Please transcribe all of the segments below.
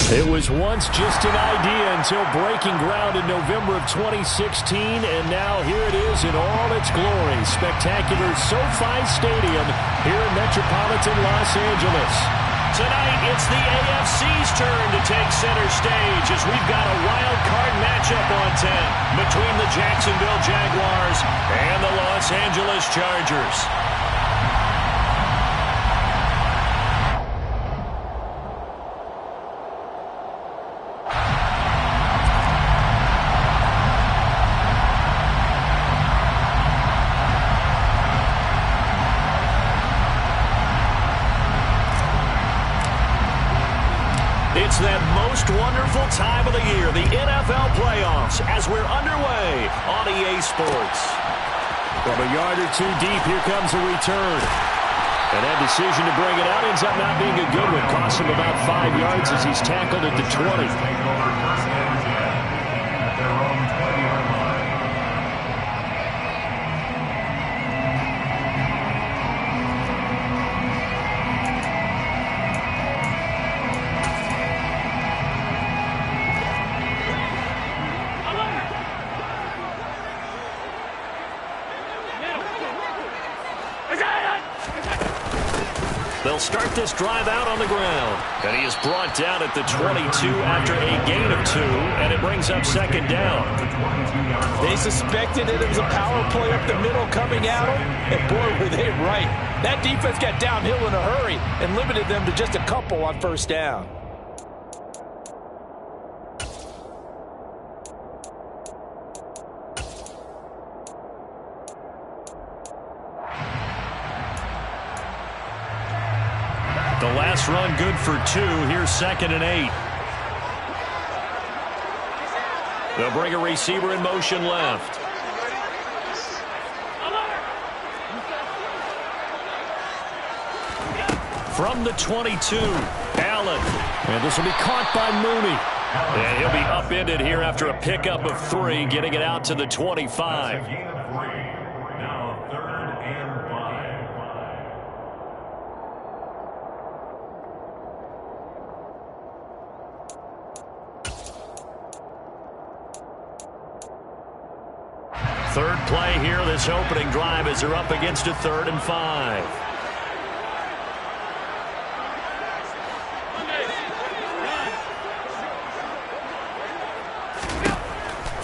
It was once just an idea until breaking ground in November of 2016, and now here it is in all its glory. Spectacular SoFi Stadium here in metropolitan Los Angeles. Tonight, it's the AFC's turn to take center stage as we've got a wild card matchup on tap between the Jacksonville Jaguars and the Los Angeles Chargers. It's that most wonderful time of the year, the NFL playoffs, as we're underway on EA Sports. From a yard or two deep, here comes a return. And that decision to bring it out ends up not being a good one. Cost him about 5 yards as he's tackled at the 20. They'll start this drive out on the ground. And he is brought down at the 22 after a gain of 2, and it brings up second down. They suspected that it was a power play up the middle coming at them, and boy, were they right. That defense got downhill in a hurry and limited them to just a couple on first down. The last run good for 2. Here's 2nd and 8. They'll bring a receiver in motion left. From the 22, Allen. And this will be caught by Mooney. And he'll be upended here after a pickup of 3, getting it out to the 25. Third play here, this opening drive, as they're up against a 3rd and 5.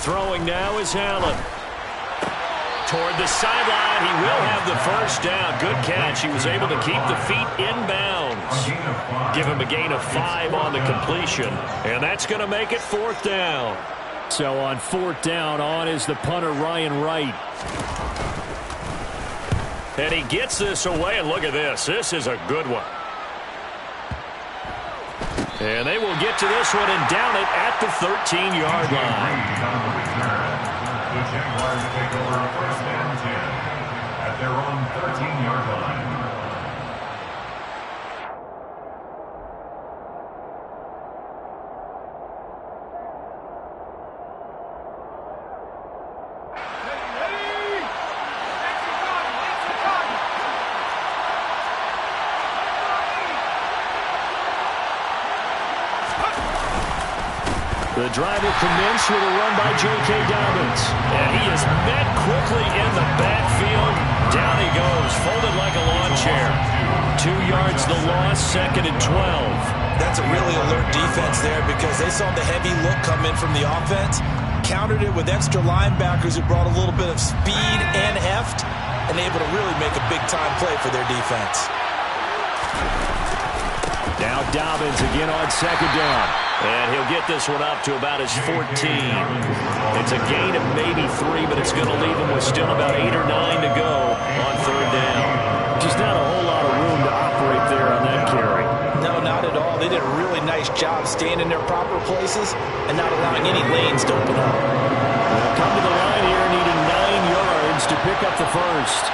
Throwing now is Allen. Toward the sideline, he will have the first down. Good catch. He was able to keep the feet in bounds. Give him a gain of 5 on the completion, and that's going to make it 4th down. So on 4th down, on is the punter, Ryan Wright. And he gets this away, and look at this. This is a good one. And they will get to this one and down it at the 13-yard line. The Jaguars take over 1st and 10 at their own 13-yard line. The drive will commence with a run by J.K. Dobbins. And he is met quickly in the backfield. Down he goes, folded like a lawn chair. 2 yards the loss, 2nd and 12. That's a really alert defense there because they saw the heavy look come in from the offense, countered it with extra linebackers who brought a little bit of speed and heft, and able to really make a big-time play for their defense. Now Dobbins again on 2nd down. And he'll get this one up to about his 14. It's a gain of maybe 3, but it's going to leave him with still about 8 or 9 to go on 3rd down. Just not a whole lot of room to operate there on that carry. No, not at all. They did a really nice job staying in their proper places and not allowing any lanes to open up. They'll come to the line here, needing 9 yards to pick up the first.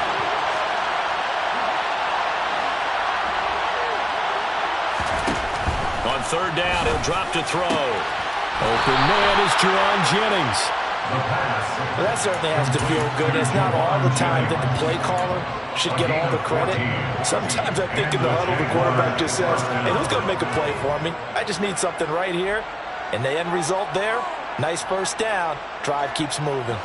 On 3rd down, he'll drop to throw. Open man is Jerron Jennings. Well, that certainly has to feel good. It's not all the time that the play caller should get all the credit. Sometimes I think in the huddle, the quarterback just says, hey, who's going to make a play for me? I just need something right here. And the end result there, nice first down. Drive keeps moving.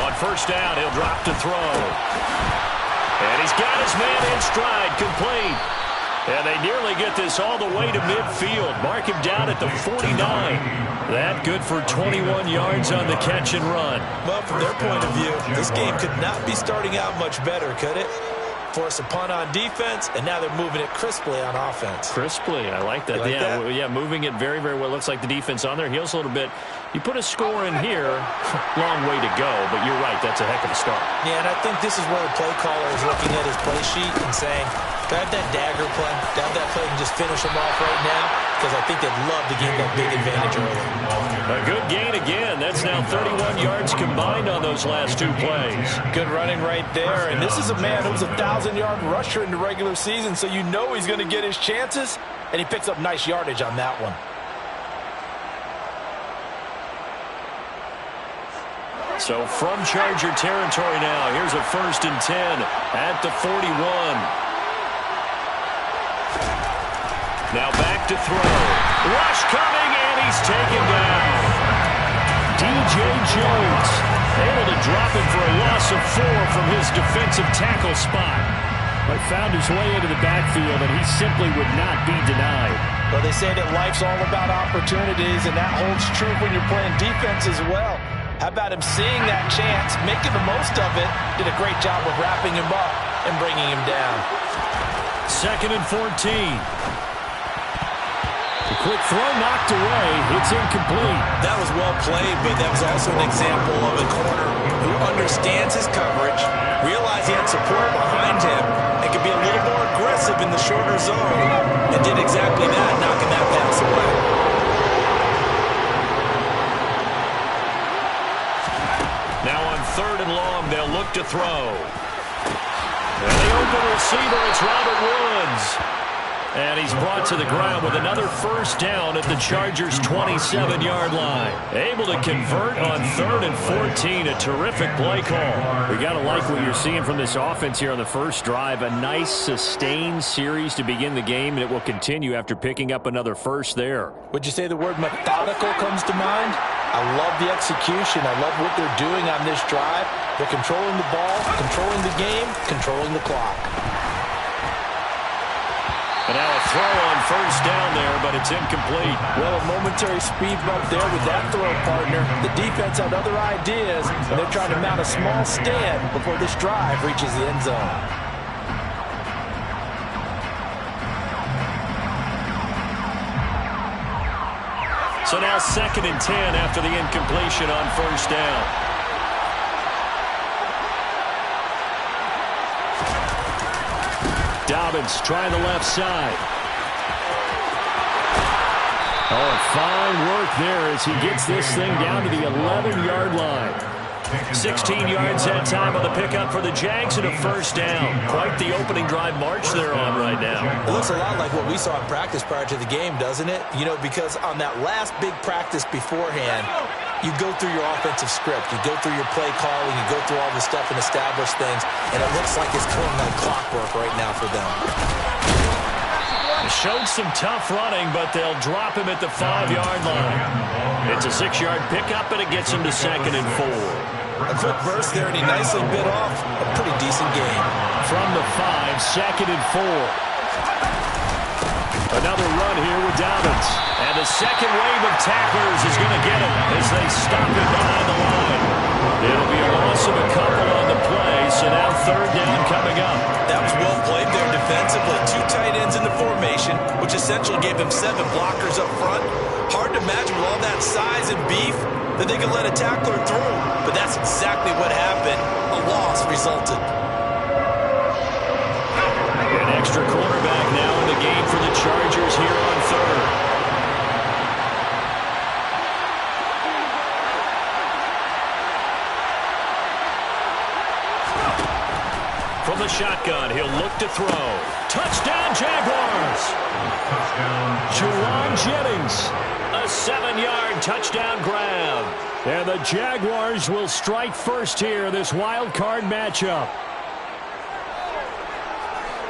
On first down, he'll drop to throw. And he's got his man in stride, complete. And they nearly get this all the way to midfield. Mark him down at the 49. That good for 21 yards on the catch and run. Well, from their point of view, this game could not be starting out much better, could it? Force a punt on defense, and now they're moving it crisply on offense. Crisply, I like that. You like yeah, that? Yeah, moving it very, very well. Looks like the defense on their heels a little bit. You put a score in here, long way to go, but you're right, that's a heck of a start. Yeah, and I think this is where the play caller is looking at his play sheet and saying, do I have that dagger play? Do I have that play and just finish them off right now? Because I think they'd love to get that big advantage early. A good gain again. That's now 31 yards combined on those last two plays. Good running right there. And this is a man who's a 1,000-yard rusher in the regular season, so you know he's going to get his chances, and he picks up nice yardage on that one. So from Charger territory now, here's a 1st and 10 at the 41. Now back to throw. Rush coming, and he's taken down. DJ Jones able to drop him for a loss of 4 from his defensive tackle spot. But found his way into the backfield, and he simply would not be denied. Well, they say that life's all about opportunities, and that holds true when you're playing defense as well. How about him seeing that chance, making the most of it, did a great job of wrapping him up and bringing him down. 2nd and 14. A quick throw knocked away. It's incomplete. That was well played, but that was also an example of a corner who understands his coverage, realized he had support behind him, and could be a little more aggressive in the shorter zone, and did exactly that, knocking that pass away. Now on 3rd and long, they'll look to throw. And the open receiver, it's Robert Woods. And he's brought to the ground with another first down at the Chargers' 27-yard line. Able to convert on 3rd and 14. A terrific play call. We got to like what you're seeing from this offense here on the first drive. A nice, sustained series to begin the game, and it will continue after picking up another first there. Would you say the word methodical comes to mind? I love the execution. I love what they're doing on this drive. They're controlling the ball, controlling the game, controlling the clock. And now a throw on first down there, but it's incomplete. Well, a momentary speed bump there with that throw, partner. The defense had other ideas, and they're trying to mount a small stand before this drive reaches the end zone. So now 2nd and 10 after the incompletion on first down. Dobbins trying the left side. Oh, fine work there as he gets this thing down to the 11-yard line. 16 yards that time on the pickup for the Jags and a first down. Quite the opening drive march they're on right now. It looks a lot like what we saw in practice prior to the game, doesn't it? You know, because on that last big practice beforehand, you go through your offensive script, you go through your play calling, you go through all this stuff and establish things, and it looks like it's going like clockwork right now for them. Showed some tough running, but they'll drop him at the 5-yard line. It's a 6-yard pickup, and it gets him to 2nd and 4. A quick burst there, and he nicely bit off a pretty decent game. From the 5, 2nd and 4. Another run here with Dobbins. And the second wave of tacklers is going to get him as they stop him behind the line. It'll be a loss of a couple on the play, so now 3rd down coming up. That was well played there defensively. 2 tight ends in the formation, which essentially gave him 7 blockers up front. Hard to imagine with all that size and beef that they could let a tackler through. But that's exactly what happened. A loss resulted. An extra cornerback now in the game for the Chargers here on 3rd. From the shotgun, he'll look to throw. Touchdown, Jaguars! Jennings. A 7-yard touchdown grab. And the Jaguars will strike first here in this wild card matchup.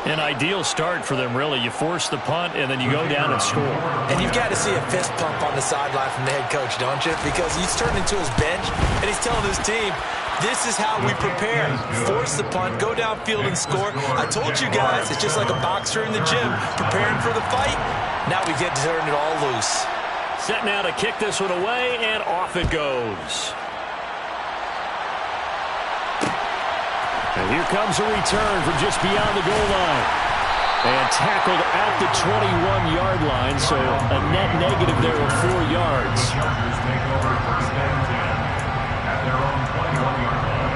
An ideal start for them, really. You force the punt, and then you go down and score. And you've got to see a fist pump on the sideline from the head coach, don't you? Because he's turned into his bench, and he's telling his team, this is how we prepare. Force the punt, go downfield and score. I told you guys, it's just like a boxer in the gym, preparing for the fight. Now we get to turn it all loose. Set now to kick this one away, and off it goes. And here comes a return from just beyond the goal line. And tackled at the 21-yard line, so a net negative there of 4 yards. The Chargers take over first and 10 at their own 21-yard line.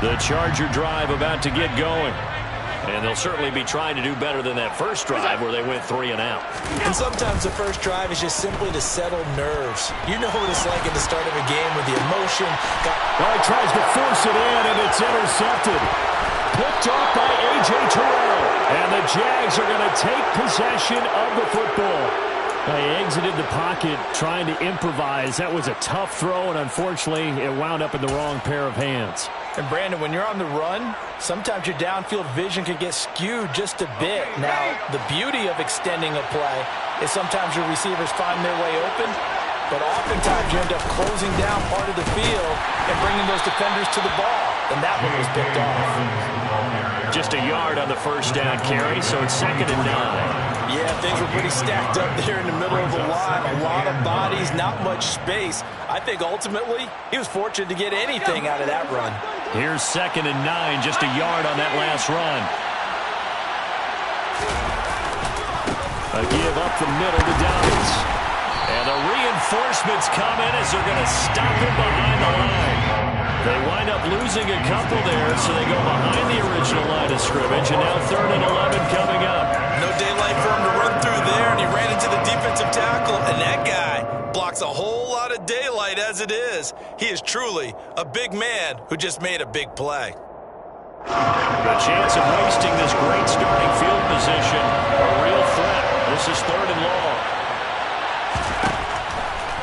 The Charger drive about to get going. And they'll certainly be trying to do better than that first drive where they went 3 and out. And sometimes the first drive is just simply to settle nerves. You know what it's like at the start of a game with the emotion. Well, he tries to force it in, and it's intercepted. Picked off by A.J. Terrell. And the Jags are going to take possession of the football. They exited the pocket trying to improvise. That was a tough throw, and unfortunately, it wound up in the wrong pair of hands. And Brandon, when you're on the run, sometimes your downfield vision can get skewed just a bit. Now, the beauty of extending a play is sometimes your receivers find their way open, but oftentimes you end up closing down part of the field and bringing those defenders to the ball. And that one was picked off. Just a yard on the first down carry, so it's 2nd and 9. Yeah, things were pretty stacked up there in the middle of the line. A lot of bodies, not much space. I think ultimately he was fortunate to get anything out of that run. Here's 2nd and 9, just a yard on that last run. A give up the middle to Dobbins. And the reinforcements come in as they're going to stop him behind the line. They wind up losing a couple there, so they go behind the original line of scrimmage, and now 3rd and 11 coming up. No daylight for him to run through there, and he ran into the defensive tackle, and that guy blocks a whole lot of daylight as it is. He is truly a big man who just made a big play. The chance of wasting this great starting field position, a real threat. This is 3rd and long.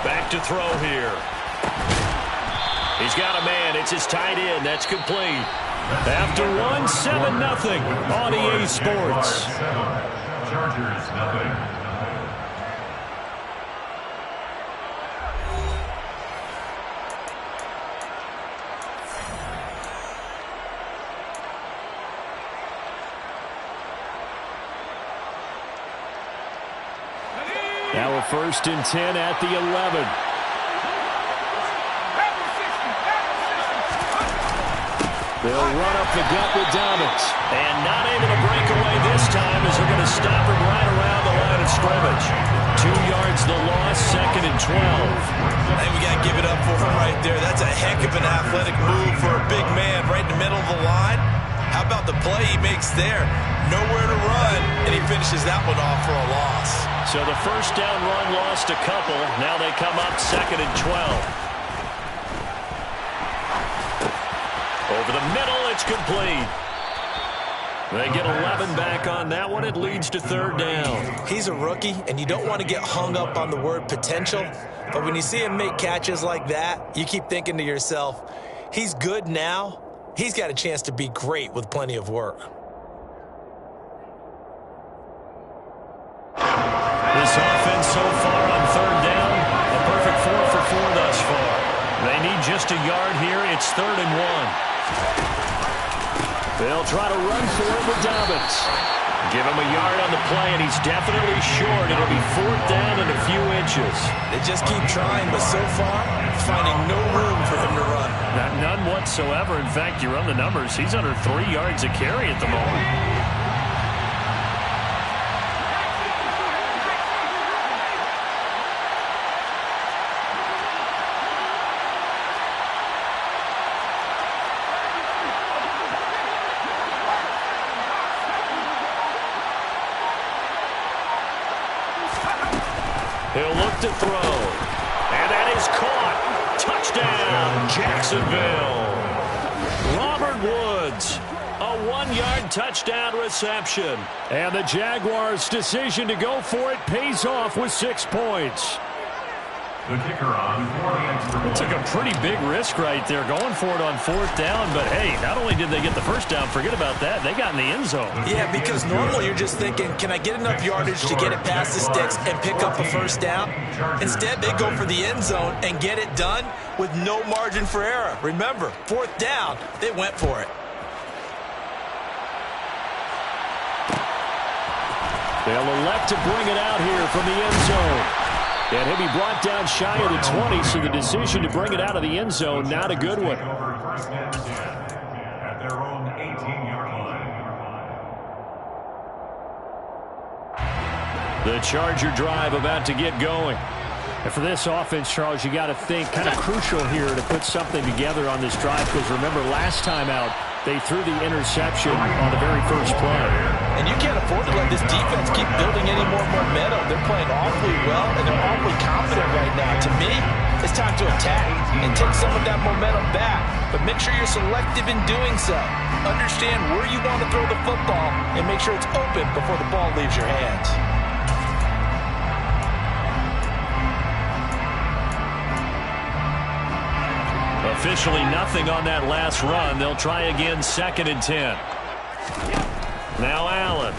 Back to throw here. He's got a man. It's his tight end. That's complete. After one, 7-0 on EA Sports. Chargers, nothing. Now a 1st and 10 at the 11. They'll run up the gut with Dobbins. And not able to break away this time as they're going to stop him right around the line of scrimmage. 2 yards the loss, 2nd and 12. I think we got to give it up for him right there. That's a heck of an athletic move for a big man right in the middle of the line. How about the play he makes there? Nowhere to run, and he finishes that one off for a loss. So the first down run lost a couple. Now they come up 2nd and 12. Over the middle, it's complete. They get 11 back on that one. It leads to 3rd down. He's a rookie, and you don't want to get hung up on the word potential. But when you see him make catches like that, you keep thinking to yourself, he's good now. He's got a chance to be great with plenty of work. This offense so far on 3rd down, a perfect 4 for 4 thus far. They need just a yard here. It's 3rd and 1. They'll try to run for it with Dobbins. Give him a yard on the play, and he's definitely short. It'll be 4th down and a few inches. They just keep trying, but so far, finding no room for him to run. None whatsoever. In fact, you run the numbers. He's under 3 yards a carry at the moment. He'll look to throw. And that is caught. Touchdown, Jacksonville. Jacksonville. Robert Woods, a 1-yard touchdown reception. And the Jaguars' decision to go for it pays off with 6 points. The kicker on for the extra point. Took a pretty big risk right there going for it on 4th down. But, hey, not only did they get the first down, forget about that, they got in the end zone. Yeah, because normally you're just thinking, can I get enough yardage to get it past the sticks and pick up a first down? Instead, they go for the end zone and get it done with no margin for error. Remember, 4th down, they went for it. They'll elect to bring it out here from the end zone. And he'll be brought down shy of the 20, so the decision to bring it out of the end zone, not a good one. First and 10 at their own 18-yard line. The Charger drive about to get going. And for this offense, Charles, you got to think kind of crucial here to put something together on this drive, because remember last time out, they threw the interception on the very first play. And you can't afford to let this defense keep building any more momentum. They're playing awfully well, and they're awfully confident right now. To me, it's time to attack and take some of that momentum back. But make sure you're selective in doing so. Understand where you want to throw the football and make sure it's open before the ball leaves your hands. Officially nothing on that last run. They'll try again, 2nd and 10. Now Allen.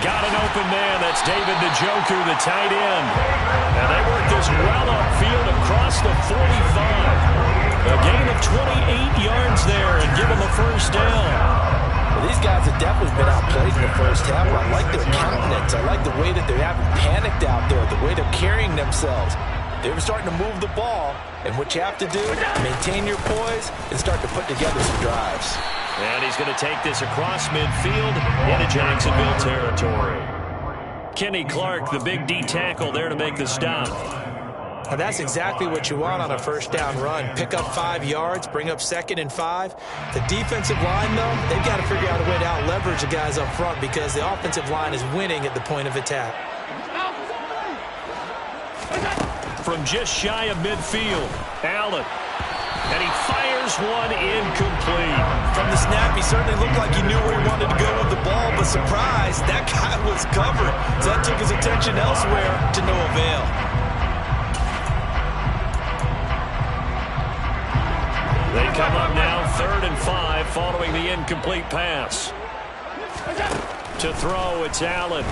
Got an open man. That's David Njoku, the tight end. And they work this well upfield across the 45. A gain of 28 yards there and give them a first down. Well, these guys have definitely been outplayed in the first half. I like their countenance. I like the way that they haven't panicked out there, the way they're carrying themselves. They're starting to move the ball, and what you have to do, maintain your poise and start to put together some drives. And he's going to take this across midfield into Jacksonville territory. Kenny Clark, the big D tackle there to make the stop. And that's exactly what you want on a first down run. Pick up 5 yards, bring up 2nd and 5. The defensive line, though, they've got to figure out a way to out-leverage the guys up front because the offensive line is winning at the point of attack. From just shy of midfield, Allen. And he fires one incomplete. From the snap, he certainly looked like he knew where he wanted to go with the ball, but surprise, that guy was covered. So that took his attention elsewhere to no avail. They come up now 3rd and 5 following the incomplete pass. To throw, it's Allen.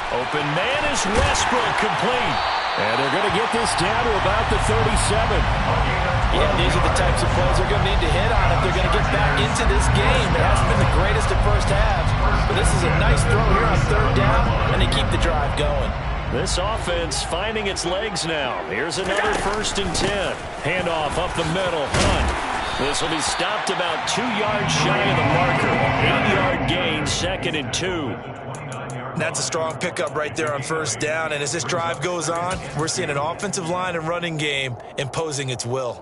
Open man is Westbrook, complete. And they're going to get this down to about the 37. Yeah, these are the types of plays they're going to need to hit on if they're going to get back into this game. It hasn't been the greatest of first halves, but this is a nice throw here on 3rd down, and they keep the drive going. This offense finding its legs now. Here's another 1st and 10. Handoff up the middle. Hunt. This will be stopped about 2 yards shy of the marker. 8-yard gain, 2nd and 2. That's a strong pickup right there on 1st down, and as this drive goes on, we're seeing an offensive line and running game imposing its will.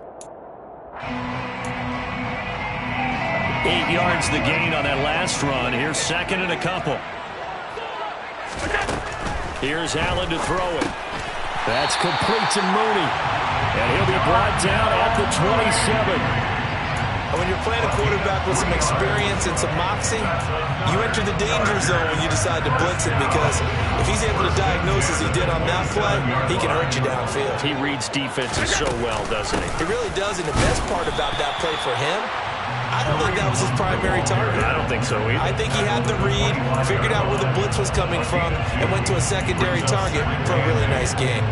8 yards the gain on that last run. Here's 2nd and a couple. Here's Allen to throw it. That's complete to Mooney. And he'll be brought down at the 27. When you're playing a quarterback with some experience and some moxie, you enter the danger zone when you decide to blitz him, because if he's able to diagnose as he did on that play, he can hurt you downfield. He reads defenses so well, doesn't he? He really does, and the best part about that play for him, I don't think that was his primary target. I don't think so either. I think he had the read, figured out where the blitz was coming from, and went to a secondary target for a really nice game.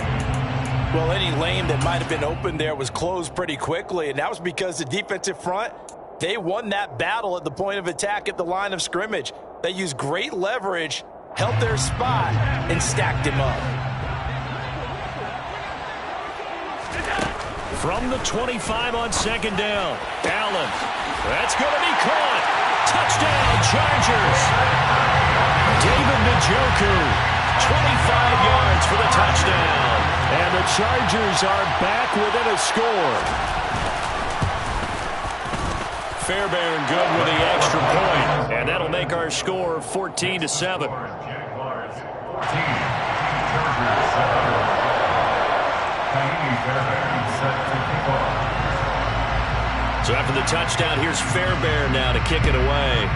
Well, any lane that might have been open there was closed pretty quickly, and that was because the defensive front, they won that battle at the point of attack at the line of scrimmage. They used great leverage, held their spot, and stacked him up. From the 25 on 2nd down, Allen. That's going to be caught. Touchdown, Chargers. David Njoku, 25 yards for the touchdown. And the Chargers are back within a score. Fairbairn good with the extra point. And that'll make our score 14-7. Jaguars 14, Chargers 7. So after the touchdown, here's Fairbairn now to kick it away.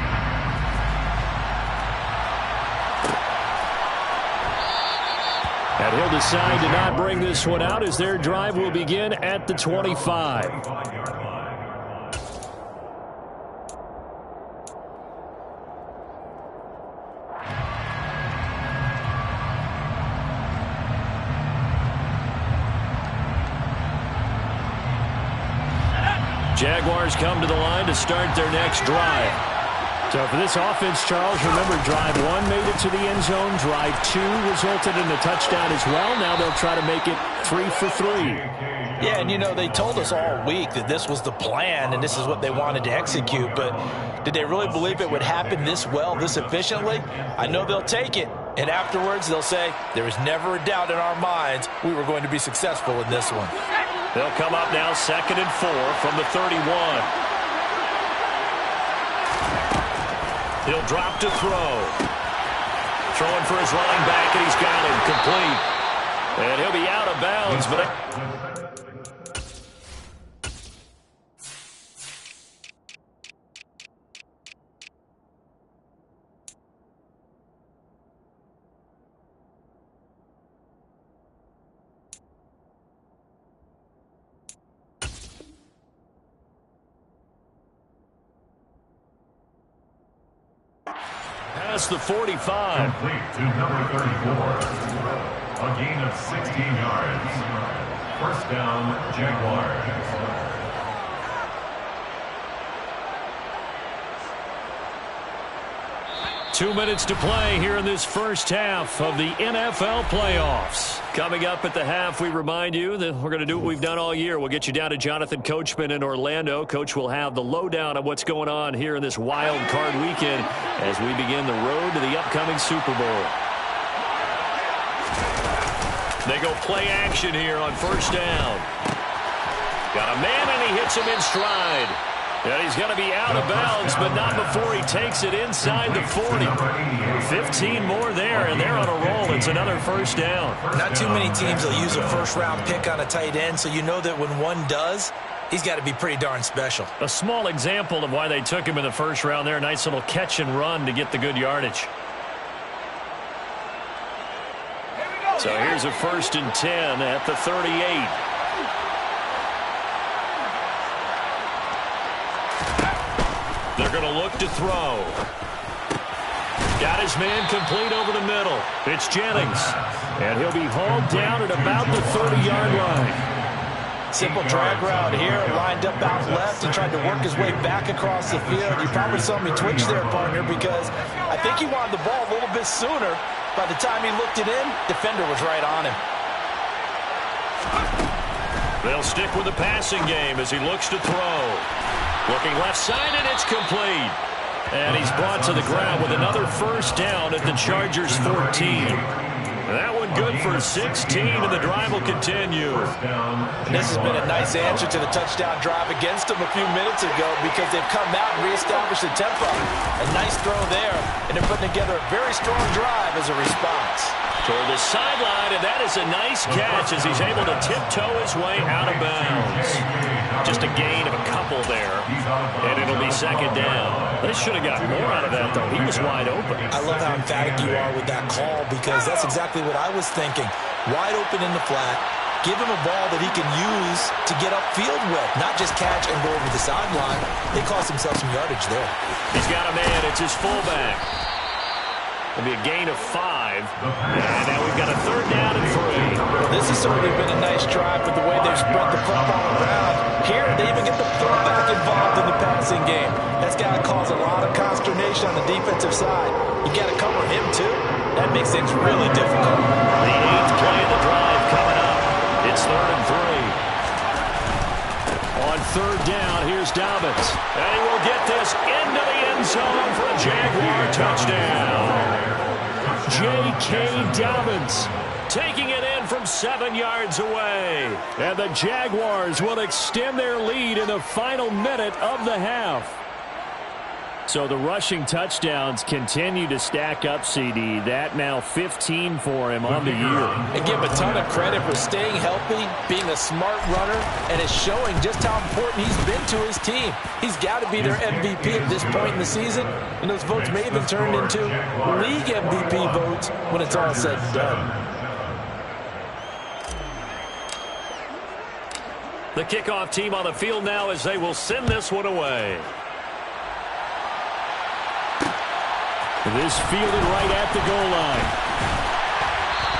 And he'll decide to not bring this one out as their drive will begin at the 25. Jaguars come to the line to start their next drive. So for this offense, Charles, remember, drive 1 made it to the end zone. Drive 2 resulted in a touchdown as well. Now they'll try to make it 3 for 3. Yeah, and you know, they told us all week that this was the plan and this is what they wanted to execute. But did they really believe it would happen this well, this efficiently? I know they'll take it. And afterwards, they'll say, there was never a doubt in our minds we were going to be successful in this one. They'll come up now 2nd and 4 from the 31. He'll drop to throw. Throwing for his running back, and he's got him complete. And he'll be out of bounds, but the 45. Complete to number 34. A gain of 16 yards. First down, Jaguars. 2 minutes to play here in this first half of the NFL playoffs. Coming up at the half, we remind you that we're going to do what we've done all year. We'll get you down to Jonathan Coachman in Orlando. Coach will have the lowdown of what's going on here in this wild card weekend as we begin the road to the upcoming Super Bowl. They go play action here on first down. Got a man, and he hits him in stride. And he's going to be out of bounds, but not before he takes it inside the 40. 15 more there, and they're on a roll. It's another first down. Not too many teams will use a first-round pick on a tight end, so you know that when one does, he's got to be pretty darn special. A small example of why they took him in the first round there. A nice little catch and run to get the good yardage. So here's a 1st and 10 at the 38. They're going to look to throw. Got his man complete over the middle. It's Jennings. And he'll be hauled down at about the 30-yard line. Simple drag route here, lined up out left and tried to work his way back across the field. You probably saw me twitch there, partner, because I think he wanted the ball a little bit sooner. By the time he looked it in, defender was right on him. They'll stick with the passing game as he looks to throw. Looking left side, and it's complete. And he's brought to the ground with another first down at the Chargers' 14. That one good for 16, and the drive will continue. And this has been a nice answer to the touchdown drive against them a few minutes ago because they've come out and reestablished the tempo. A nice throw there, and they're putting together a very strong drive as a response. Toward the sideline, and that is a nice catch as he's able to tiptoe his way out of bounds. Just a gain of a couple there, and it'll be second down. They should have got more out of that, though. He was wide open. I love how emphatic you are with that call because that's exactly what I was thinking. Wide open in the flat. Give him a ball that he can use to get upfield with, not just catch and go over the sideline. They cost themselves some yardage there. He's got a man. It's his fullback. It'll be a gain of 5. And now we've got a 3rd down and 3. This has certainly been a nice drive with the way they've spread the football around. Here, they even get the fullback involved in the passing game. That's got to cause a lot of consternation on the defensive side. You got to cover him, too. That makes things really difficult. The 8th play of the drive coming up. It's 3rd and 3. On 3rd down, here's Dobbins. And he will get this into the end zone for a Jaguar touchdown. J.K. Dobbins taking it in from 7 yards away. And the Jaguars will extend their lead in the final minute of the half. So the rushing touchdowns continue to stack up, CD. That now 15 for him on the year. And give him a ton of credit for staying healthy, being a smart runner, and it's showing just how important he's been to his team. He's got to be their MVP at this point in the season, and those votes may even turn into league MVP votes when it's all said and done. The kickoff team on the field now as they will send this one away. This fielded right at the goal line.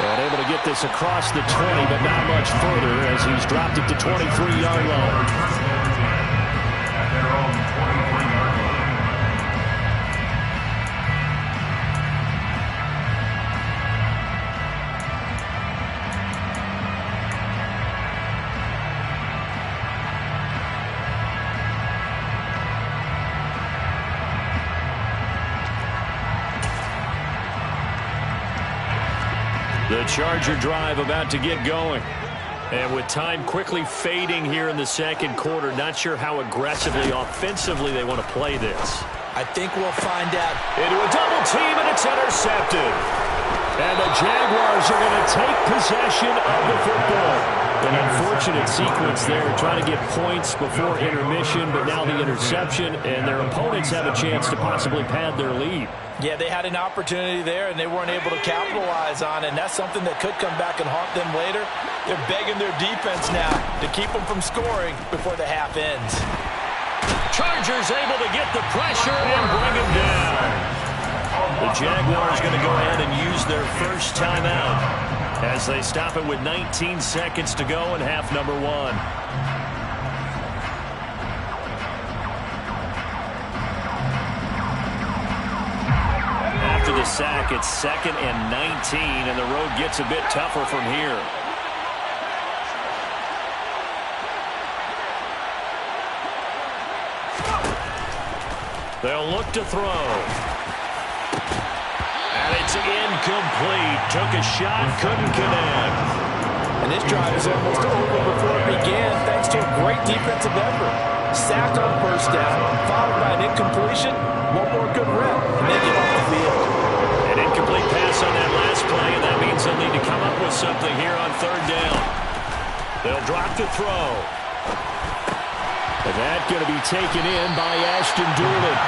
And able to get this across the 20, but not much further as he's dropped it to 23-yard line. At their own 23-yard line. The Charger drive about to get going. And with time quickly fading here in the second quarter, not sure how aggressively, offensively they want to play this. I think we'll find out. Into a double team, and it's intercepted. And the Jaguars are going to take possession of the football. An unfortunate sequence there, trying to get points before intermission, but now the interception, and their opponents have a chance to possibly pad their lead. Yeah, they had an opportunity there, and they weren't able to capitalize on it, and that's something that could come back and haunt them later. They're begging their defense now to keep them from scoring before the half ends. Chargers able to get the pressure and bring him down. The Jaguars going to go ahead and use their first timeout as they stop it with 19 seconds to go in half number one. After the sack, it's 2nd and 19, and the road gets a bit tougher from here. They'll look to throw. And it's incomplete. Took a shot, couldn't connect. And this drive is almost over before it began, thanks to a great defensive effort. Sack on first down, followed by an incompletion. One more good rep, and they get off the field. An incomplete pass on that last play, and that means they'll need to come up with something here on third down. They'll drop to throw. And that's going to be taken in by Ashton Doolin.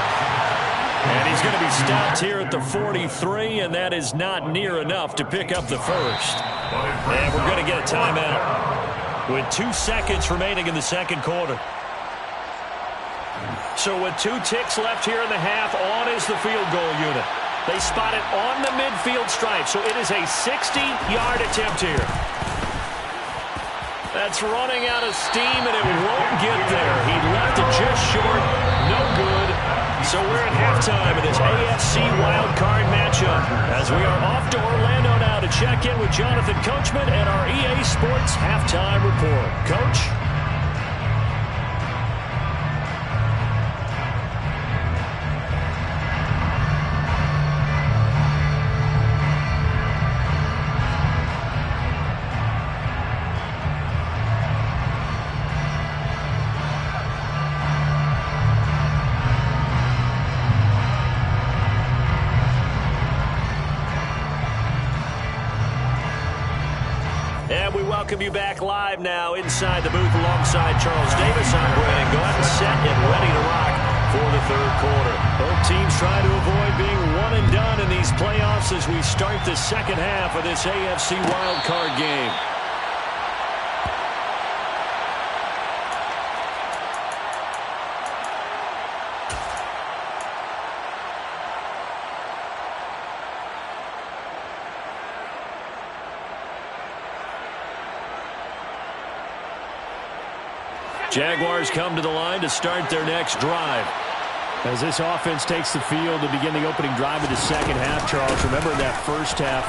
And he's going to be stopped here at the 43, and that is not near enough to pick up the first. And we're going to get a timeout with 2 seconds remaining in the second quarter. So with 2 ticks left here in the half, on is the field goal unit. They spot it on the midfield stripe, so it is a 60-yard attempt here. That's running out of steam, and it won't get there. He left it just short. No good. So we're at halftime of this AFC wildcard matchup as we are off to Orlando now to check in with Jonathan Coachman and our EA Sports halftime report. Coach? And we welcome you back live now inside the booth alongside Charles Davis. I'm Brandon Glenn, set and ready to rock for the third quarter. Both teams try to avoid being one and done in these playoffs as we start the second half of this AFC wildcard game. Jaguars come to the line to start their next drive. As this offense takes the field to begin the opening drive of the second half, Charles, remember that first half,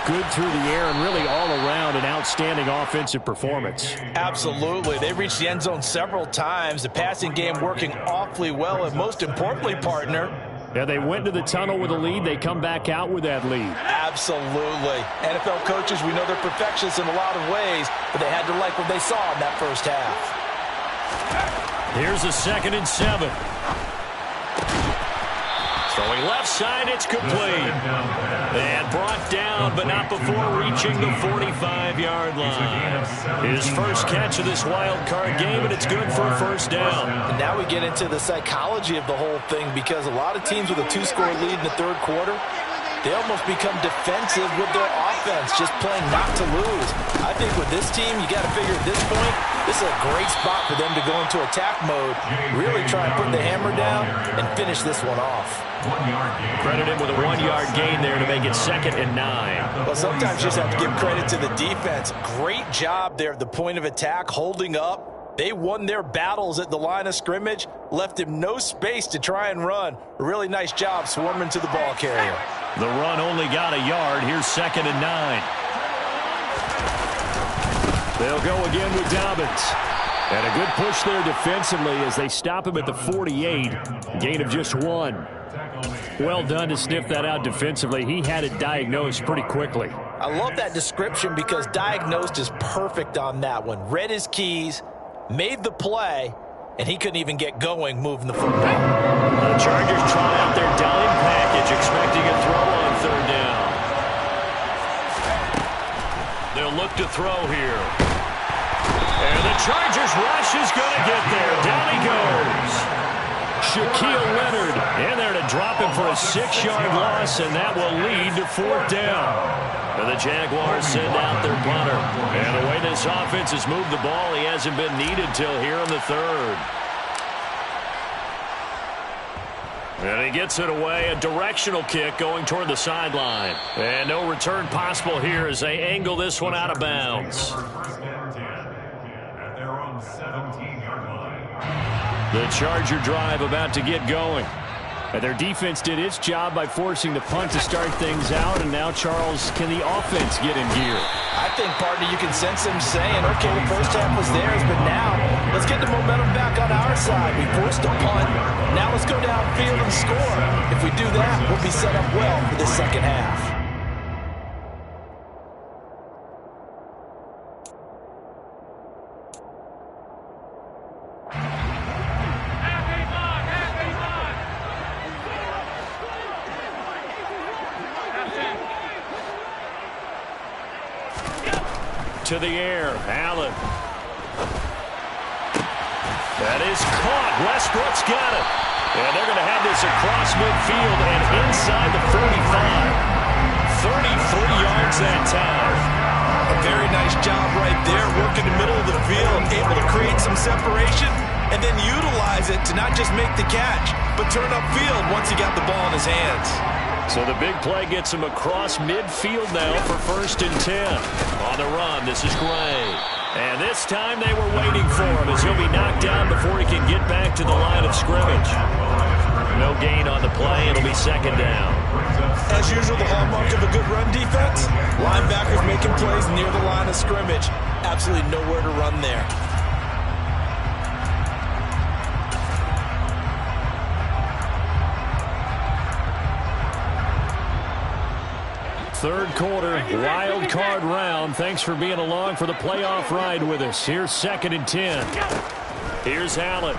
good through the air and really all around an outstanding offensive performance. Absolutely. They reached the end zone several times. The passing game working awfully well, and most importantly, partner, yeah, they went to the tunnel with a lead. They come back out with that lead. Absolutely. NFL coaches, we know they're perfectionists in a lot of ways, but they had to like what they saw in that first half. Here's a 2nd and 7. Throwing left side, it's complete. And brought down, but not before reaching the 45-yard line. His first catch of this wild card game, and it's good for a first down. And now we get into the psychology of the whole thing, because a lot of teams with a 2-score lead in the third quarter, they almost become defensive with their offense, just playing not to lose. I think with this team, you got to figure at this point, this is a great spot for them to go into attack mode, really try and put the hammer down and finish this one off. Credit him with a 1-yard gain there to make it 2nd and 9. Well, sometimes you just have to give credit to the defense. Great job there at the point of attack, holding up. They won their battles at the line of scrimmage, left him no space to try and run. A really nice job swarming to the ball carrier. The run only got a yard. Here's 2nd and 9. They'll go again with Dobbins. And a good push there defensively as they stop him at the 48. Gain of just 1. Well done to sniff that out defensively. He had it diagnosed pretty quickly. I love that description because diagnosed is perfect on that one. Read his keys, made the play, and he couldn't even get going moving the football. The Chargers try out their dime package, expecting a throw on 3rd down. They'll look to throw here. And the Chargers rush is going to get there. Down he goes. Shaquille Leonard in there to drop him for a 6-yard loss, and that will lead to 4th down. And the Jaguars send out their punter. And the way this offense has moved the ball, he hasn't been needed till here in the 3rd. And he gets it away, a directional kick going toward the sideline. And no return possible here as they angle this one out of bounds. The Charger drive about to get going. And their defense did its job by forcing the punt to start things out. And now, Charles, can the offense get in gear? I think, partner, you can sense them saying, okay, the first half was theirs, but now let's get the momentum back on our side. We forced a punt. Now let's go downfield and score. If we do that, we'll be set up well for the second half. To the air, Allen. That is caught. Westbrook's got it. And they're going to have this across midfield and inside the 45. 33 yards that time. A very nice job right there, working the middle of the field, able to create some separation, and then utilize it to not just make the catch, but turn upfield once he got the ball in his hands. So the big play gets him across midfield now for 1st and 10. On the run, this is Gray. And this time they were waiting for him as he'll be knocked down before he can get back to the line of scrimmage. No gain on the play. It'll be 2nd down. As usual, the hallmark of a good run defense, linebackers making plays near the line of scrimmage. Absolutely nowhere to run there. Third quarter, wild card round. Thanks for being along for the playoff ride with us. Here's 2nd and 10. Here's Allen.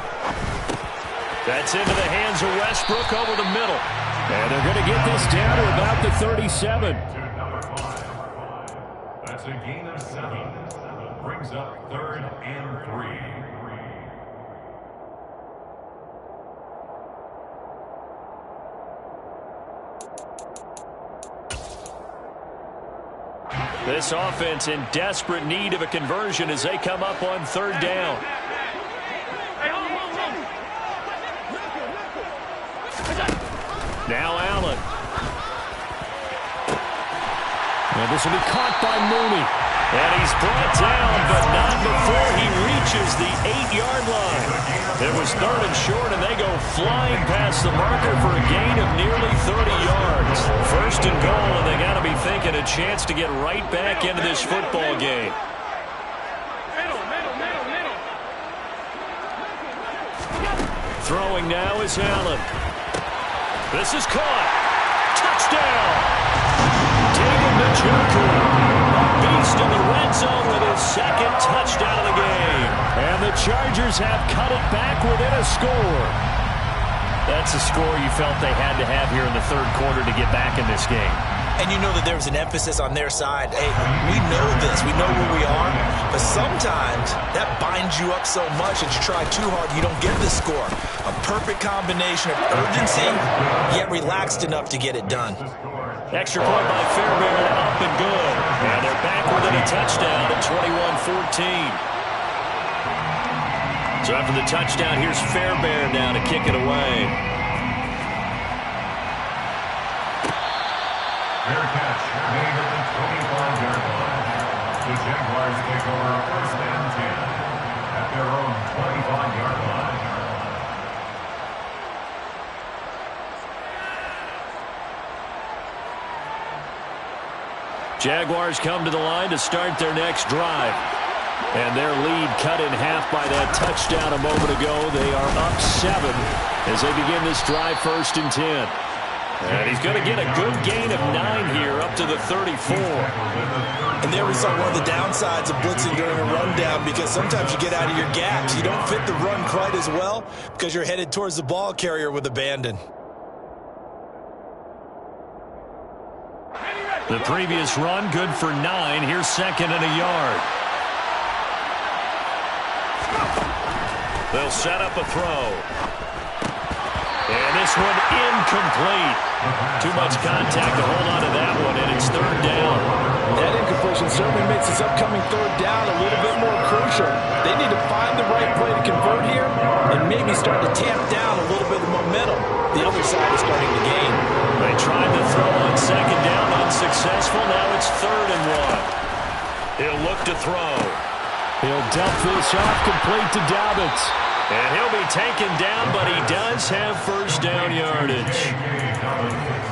That's into the hands of Westbrook over the middle. And they're going to get this down to about the 37. That's a gain of 7. Brings up 3rd and 3. This offense in desperate need of a conversion as they come up on 3rd down. Now Allen. And this will be caught by Mooney. And he's brought down, but not before he reaches the 8-yard line. It was 3rd and short, and they go flying past the marker for a gain of nearly 30 yards. 1st and goal, and they got to be thinking a chance to get right back into this football game. Throwing now is Allen. This is caught. Touchdown. David Njoku, a beast in the red zone with his 2nd touchdown of the game. And the Chargers have cut it back within a score. That's a score you felt they had to have here in the third quarter to get back in this game. And you know that there was an emphasis on their side. Hey, we know this. We know where we are. But sometimes that binds you up so much that you try too hard, you don't get the score. A perfect combination of urgency, yet relaxed enough to get it done. Extra point by Fairbairn, up and good. And they're back within a touchdown at 21-14. So after the touchdown, here's Fairbairn now to kick it away. Fair catch made at the 25-yard line. The Jaguars take over first and 10 at their own 25-yard line. Jaguars come to the line to start their next drive. And their lead cut in half by that touchdown a moment ago. They are up 7 as they begin this drive, first and 10. And he's going to get a good gain of 9 here, up to the 34. And there we saw one of the downsides of blitzing during a rundown, because sometimes you get out of your gaps. You don't fit the run quite as well because you're headed towards the ball carrier with abandon. The previous run, good for 9. Here's second and a yard. They'll set up a throw. And this one incomplete. Too much contact to hold on to that one, and it's third down. That incompletion certainly makes this upcoming third down a little bit more crucial. They need to find the right play to convert here and maybe start to tamp down a little bit of momentum. The other side is starting to gain. They tried to throw on second down, unsuccessful. Now it's third and 1. He'll look to throw. He'll dump this off, complete to Dobbins. And he'll be taken down, but he does have first down yardage.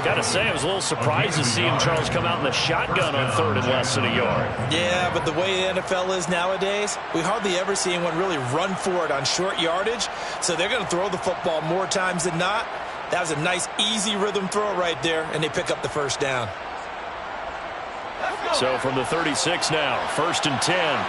Got to say, I was a little surprised to see him, Charles, come out in the shotgun on third and less than a yard. Yeah, but the way the NFL is nowadays, we hardly ever see anyone really run for it on short yardage. So they're going to throw the football more times than not. That was a nice, easy rhythm throw right there, and they pick up the first down. So from the 36 now, first and 10.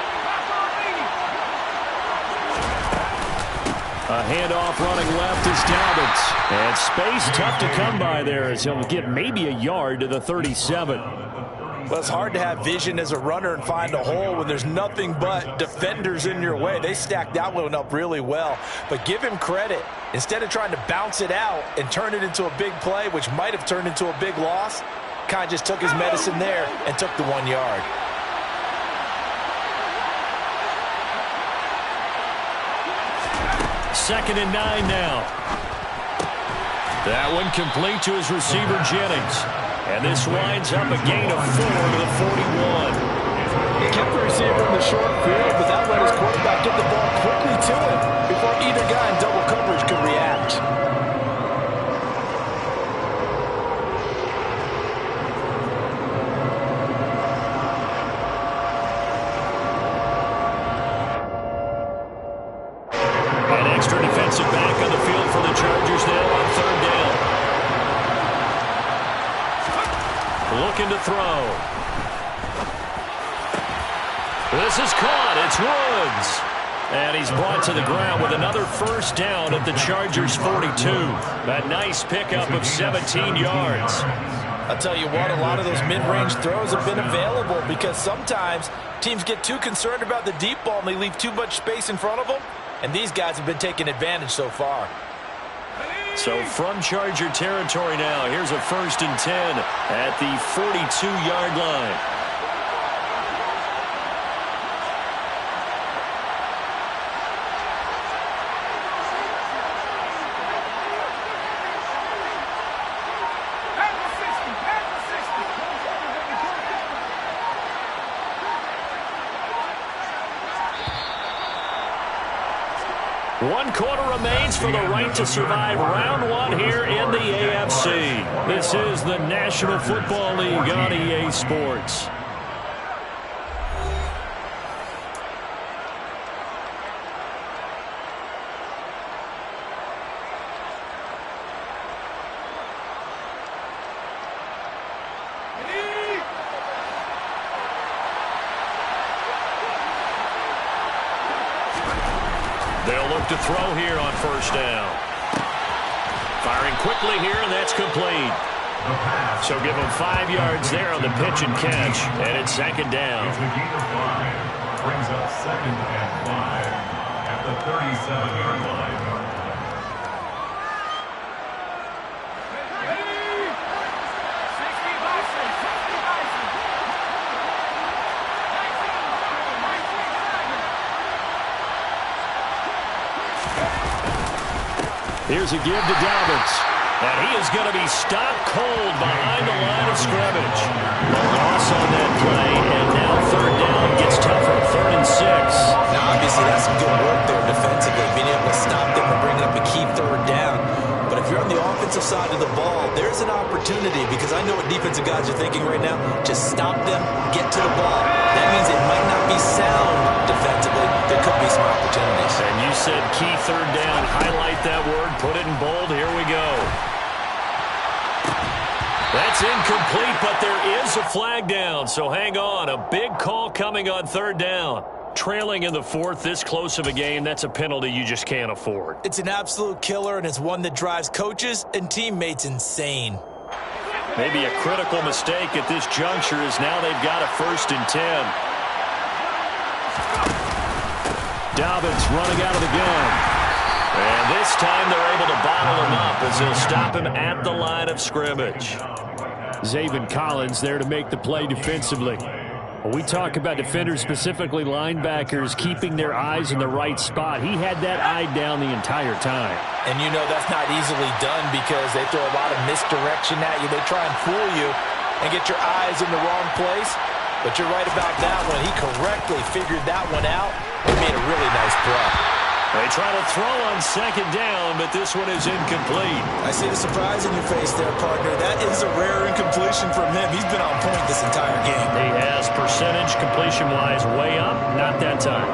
A handoff running left is Dobbins. And space tough to come by there as he'll get maybe a yard to the 37. Well, it's hard to have vision as a runner and find a hole when there's nothing but defenders in your way. They stacked that one up really well. But give him credit. Instead of trying to bounce it out and turn it into a big play, which might have turned into a big loss, kind of just took his medicine there and took the 1 yard. Second and 9 now. That one complete to his receiver, Jennings. And this winds up a gain of 4 to the 41. He kept the receiver in the short field, but that let his quarterback get the ball quickly to him before either guy in double coverage could react. Extra defensive back on the field for the Chargers now on third down. Looking to throw. This is caught. It's Woods. And he's brought to the ground with another first down at the Chargers' 42. A nice pickup of 17 yards. I'll tell you what, a lot of those mid-range throws have been available because sometimes teams get too concerned about the deep ball and they leave too much space in front of them. And these guys have been taking advantage so far. So from Charger territory now, here's a first and 10 at the 42-yard line. One quarter remains for the right to survive round 1 here in the AFC. This is the National Football League on EA Sports. They'll look to throw here on first down. Firing quickly here, and that's complete. So give him 5 yards there on the pitch and catch, and it's second down. It's a gain of 5. Brings up 2nd and 5 at the 37-yard line. Here's a give to Dobbins. And he is going to be stopped cold behind the line of scrimmage. A loss on that play, and now third down gets tougher. 3rd and 6. Now, obviously, that's some good work there defensively, being able to stop them and bring up a key third down. But if you're on the offensive side of the ball, there's an opportunity, because I know what defensive guys are thinking right now. Just stop them, get to the ball. That means it might not be sound defensively. There could be some opportunities. And you said key third down. Highlight that word. Put it in bold. Here we go. That's incomplete, but there is a flag down. So hang on. A big call coming on third down. Trailing in the 4th, this close of a game, that's a penalty you just can't afford. It's an absolute killer, and it's one that drives coaches and teammates insane. Maybe a critical mistake at this juncture is now they've got a 1st and 10. Dobbins running out of the gun. And this time they're able to bottle him up as they'll stop him at the line of scrimmage. Zaven Collins there to make the play defensively. When we talk about defenders, specifically linebackers, keeping their eyes in the right spot, he had that eye down the entire time. And you know that's not easily done because they throw a lot of misdirection at you. They try and fool you and get your eyes in the wrong place. But you're right about that one. He correctly figured that one out and made a really nice play. They try to throw on 2nd down, but this one is incomplete. I see the surprise in your face there, partner. That is a rare incompletion from him. He's been on point this entire game. He has percentage completion-wise way up, not that time.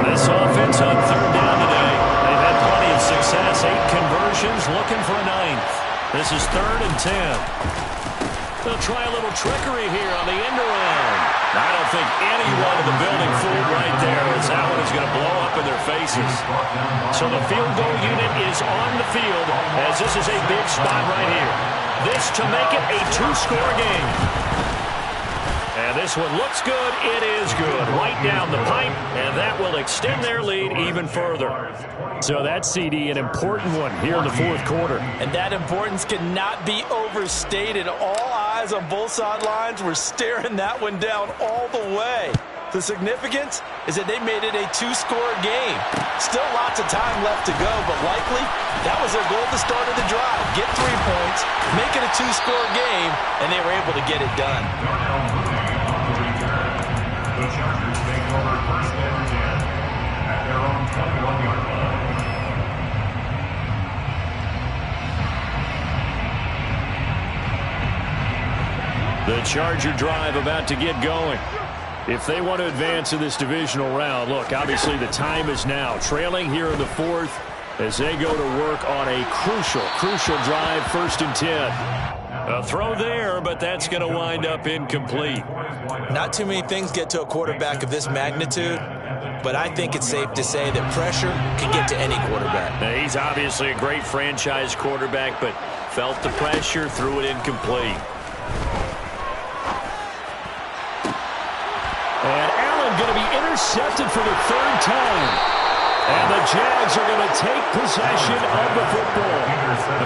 This offense on 3rd down today. They've had plenty of success. 8 conversions, looking for a 9th. This is 3rd and 10. They'll try a little trickery here on the end around. I don't think anyone in the building fooled right there, as that one is going to blow up in their faces. So the field goal unit is on the field, as this is a big spot right here. This to make it a 2-score game. And this one looks good. It is good. Right down the pipe, and that will extend their lead even further. So that, CD, an important one here in the 4th quarter. And that importance cannot be overstated. All eyes on both sidelines were staring that one down all the way. The significance is that they made it a 2-score game. Still lots of time left to go, but likely that was their goal at the start of the drive. Get 3 points, make it a 2-score game, and they were able to get it done. The Chargers take over 1st and 10 at their own 21-yard line. The Charger drive about to get going. If they want to advance in this divisional round, look, obviously the time is now. Trailing here in the 4th as they go to work on a crucial drive, 1st and 10. A throw there, but that's going to wind up incomplete. Not too many things get to a quarterback of this magnitude, but I think it's safe to say that pressure can get to any quarterback. Now, he's obviously a great franchise quarterback, but felt the pressure, threw it incomplete. And Allen going to be intercepted for the 3rd time. And the Jags are going to take possession of the football.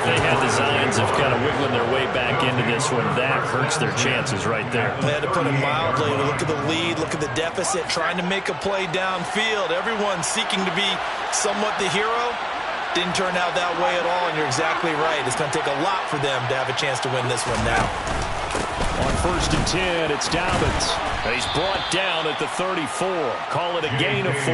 If they had designs of kind of wiggling their way back into this one, that hurts their chances right there. They had to put it mildly. Look at the lead, look at the deficit, trying to make a play downfield. Everyone seeking to be somewhat the hero. Didn't turn out that way at all, and you're exactly right. It's going to take a lot for them to have a chance to win this one now. On 1st and 10, it's Dobbins. He's brought down at the 34. Call it a gain of 4.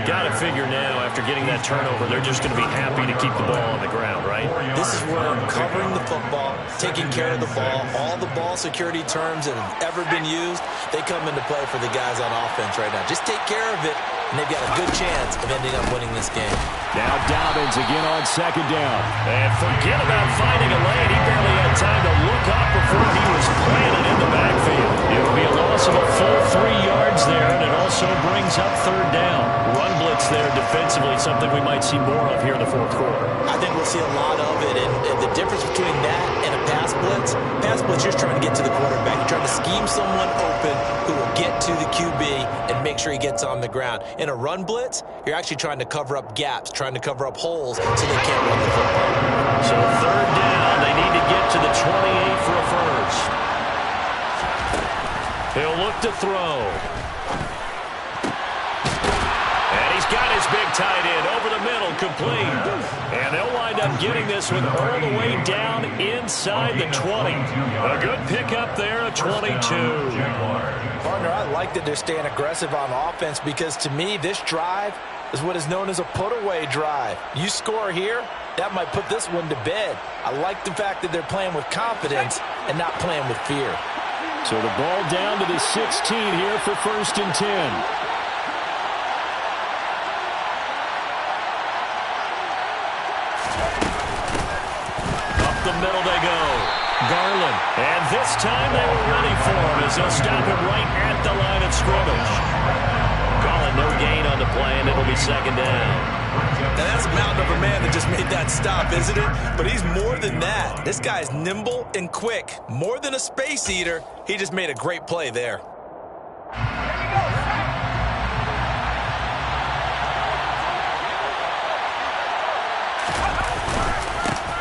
Got to figure now, after getting that turnover, they're just going to be happy to keep the ball on the ground, right? This is where covering the football, taking care of the ball, all the ball security terms that have ever been used, they come into play for the guys on offense right now. Just take care of it, and they've got a good chance of ending up winning this game. Now Dobbins again on 2nd down. And forget about finding a lane. He barely had time to look up before he was planted in the backfield. It will be a loss of a full 3 yards there, and an also brings up third down. Run blitz there defensively, something we might see more of here in the fourth quarter. I think we'll see a lot of it, and the difference between that and a pass blitz, you're just trying to get to the quarterback. You're trying to scheme someone open who will get to the QB and make sure he gets on the ground. In a run blitz, you're actually trying to cover up gaps, trying to cover up holes so they can't run the football. So third down, they need to get to the 28 for a first. He'll look to throw. And he's got his big tight end over the middle, complete. And they'll wind up getting this one all the way down inside the 20. A good pickup there, a 22. Partner, I like that they're staying aggressive on offense because to me, this drive is what is known as a put-away drive. You score here, that might put this one to bed. I like the fact that they're playing with confidence and not playing with fear. So the ball down to the 16 here for 1st and 10. The middle they go. Garland. And this time they were ready for him as they'll stop him right at the line of scrimmage. Garland, no gain on the play, and it'll be 2nd down. Now that's a mountain of a man that just made that stop, isn't it? But he's more than that. This guy's nimble and quick. More than a space eater. He just made a great play there.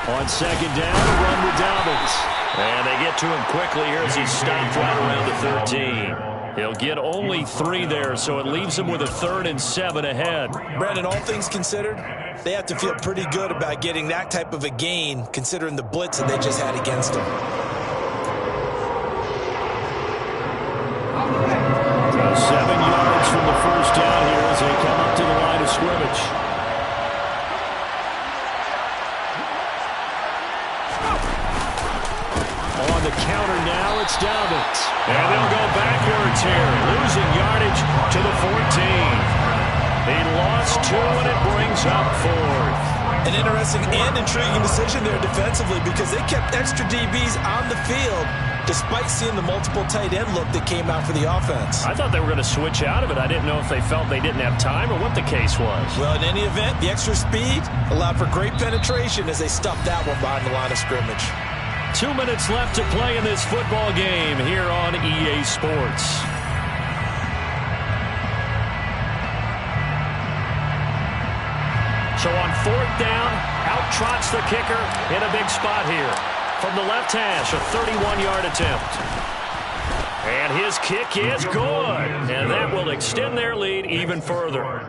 On 2nd down, a run with Dobbins. And they get to him quickly here as he's stopped right around the 13. He'll get only 3 there, so it leaves him with a 3rd and 7 ahead. Brandon, all things considered, they have to feel pretty good about getting that type of a gain, considering the blitz that they just had against them. So 7 yards from the first down here as they come up to the line of scrimmage. On the counter now, it's Dobbins. And they'll go backwards here, losing yardage to the 14. He lost 2, and it brings up 4th. An interesting and intriguing decision there defensively because they kept extra DBs on the field despite seeing the multiple tight end look that came out for the offense. I thought they were going to switch out of it. I didn't know if they felt they didn't have time or what the case was. Well, in any event, the extra speed allowed for great penetration as they stuffed that one behind the line of scrimmage. 2 minutes left to play in this football game here on EA Sports. So on 4th down, out trots the kicker in a big spot here. From the left hash, a 31-yard attempt. And his kick is good. And that will extend their lead even further.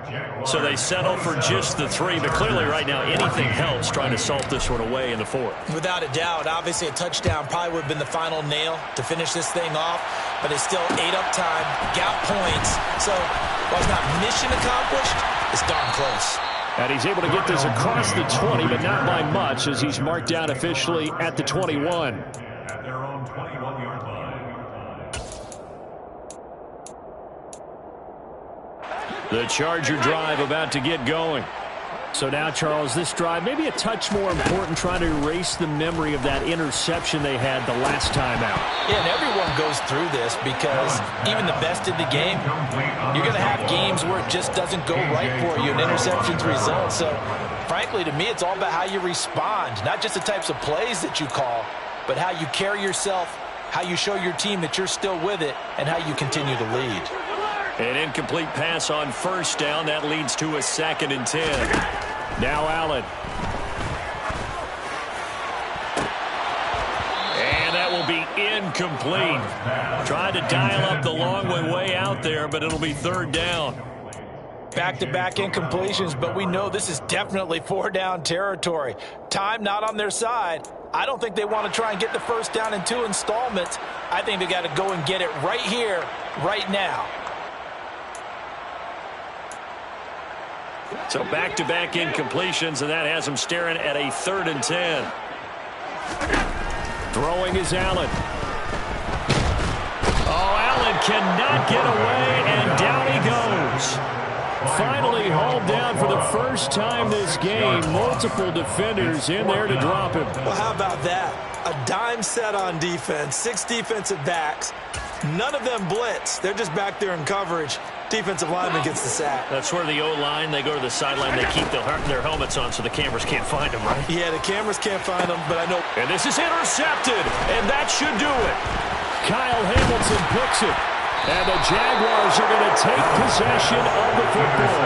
So they settle for just the 3. But clearly right now, anything helps trying to salt this one away in the 4th. Without a doubt, obviously a touchdown probably would have been the final nail to finish this thing off. But it's still ate up time, got points. So while it's not mission accomplished, it's darn close. And he's able to get this across the 20, but not by much as he's marked down officially at the 21. At their own 21-yard line. The Charger drive about to get going. So now, Charles, this drive maybe a touch more important, trying to erase the memory of that interception they had the last time out. Yeah, and everyone goes through this because even the best in the game, you're going to have games where it just doesn't go right for you, and interceptions result. So, frankly, to me, it's all about how you respond, not just the types of plays that you call, but how you carry yourself, how you show your team that you're still with it, and how you continue to lead. An incomplete pass on 1st down. That leads to a 2nd and 10. Now Allen. And that will be incomplete. Tried to dial up the long way out there, but it'll be 3rd down. Back-to-back incompletions, but we know this is definitely 4-down territory. Time not on their side. I don't think they want to try and get the 1st down in 2 installments. I think they got to go and get it right here, right now. So back-to-back incompletions, and that has them staring at a 3rd and 10. Throwing is Allen. Oh, Allen cannot get away, and down he goes. Finally hauled down for the first time this game. Multiple defenders in there to drop him. Well, how about that? A dime set on defense, 6 defensive backs. None of them blitz. They're just back there in coverage. Defensive lineman gets the sack. That's where the O-line, they go to the sideline, they keep their helmets on so the cameras can't find them, right? Yeah, the cameras can't find them, but I know. And this is intercepted, and that should do it. Kyle Hamilton picks it. And the Jaguars are going to take possession of the football.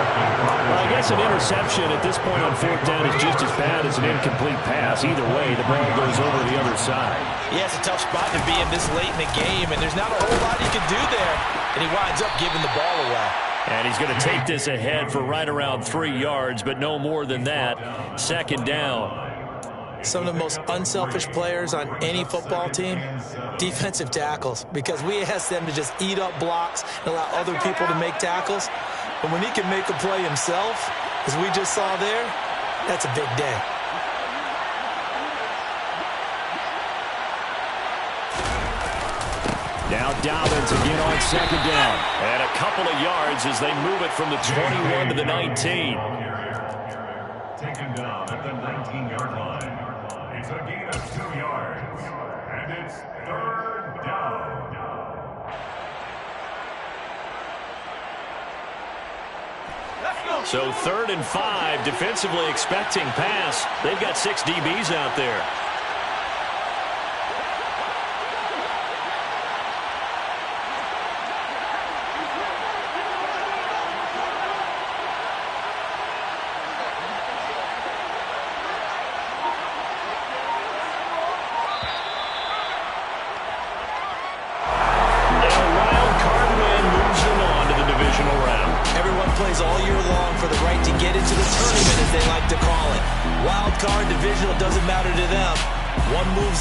Well, I guess an interception at this point on fourth down is just as bad as an incomplete pass. Either way, the ball goes over the other side. Yeah, it's a tough spot to be in this late in the game, and there's not a whole lot he can do there. And he winds up giving the ball away. And he's going to take this ahead for right around 3 yards, but no more than that. Second down. Some of the most unselfish players on any football team, defensive tackles, because we ask them to just eat up blocks and allow other people to make tackles. But when he can make a play himself, as we just saw there, that's a big day. Now Dobbins again on second down. And a couple of yards as they move it from the 21 to the 19. Taken down at the 19-yard line. It's a gain of 2 yards, and it's third down. So 3rd and 5, defensively expecting pass. They've got 6 DBs out there. Plays all year long for the right to get into the tournament, as they like to call it. Wild card, divisional, doesn't matter to them. One moves